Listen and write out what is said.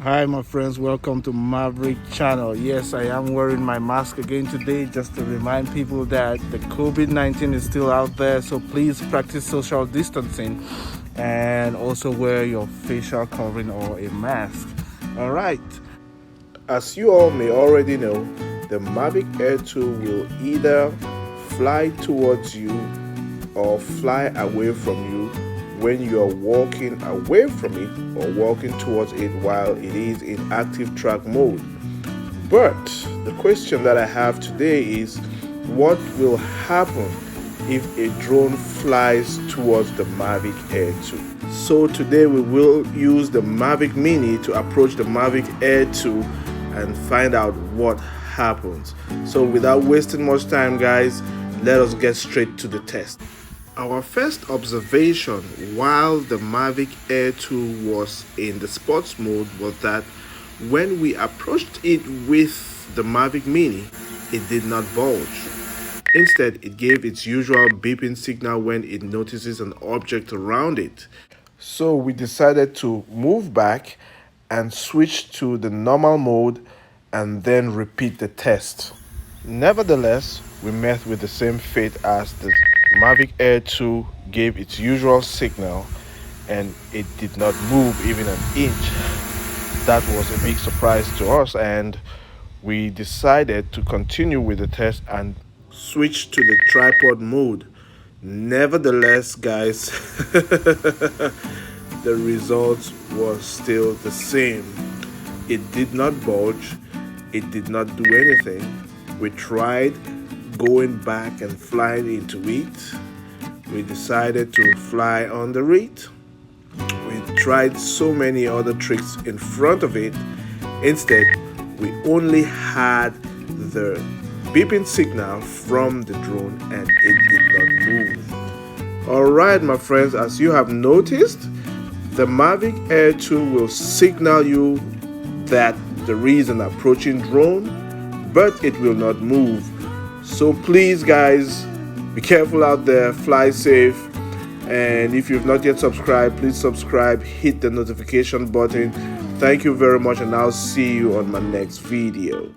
Hi my friends, welcome to Mavic channel. Yes, I am wearing my mask again today just to remind people that the COVID-19 is still out there, so please practice social distancing and also wear your facial covering or a mask. All right. As you all may already know, the Mavic Air 2 will either fly towards you or fly away from you when you are walking away from it or walking towards it while it is in active track mode. But the question that I have today is, what will happen if a drone flies towards the Mavic Air 2? So today we will use the Mavic Mini to approach the Mavic Air 2 and find out what happens. So without wasting much time, guys, let us get straight to the test. Our first observation while the Mavic Air 2 was in the sports mode was that when we approached it with the Mavic Mini, it did not bulge. Instead, it gave its usual beeping signal when it notices an object around it. So we decided to move back and switch to the normal mode and then repeat the test. Nevertheless, we met with the same fate as the Mavic Air 2 gave its usual signal and it did not move even an inch. That was a big surprise to us, and we decided to continue with the test and switch to the tripod mode. Nevertheless, guys, the results was still the same. It did not bulge, it did not do anything. We tried going back and flying into it. We decided to fly under it. We tried so many other tricks in front of it. Instead, we only had the beeping signal from the drone and it did not move. Alright, my friends, as you have noticed, the Mavic Air 2 will signal you that there is an approaching drone, but it will not move. So please, guys, be careful out there, fly safe, and if you've not yet subscribed, please subscribe, hit the notification button. Thank you very much, and I'll see you on my next video.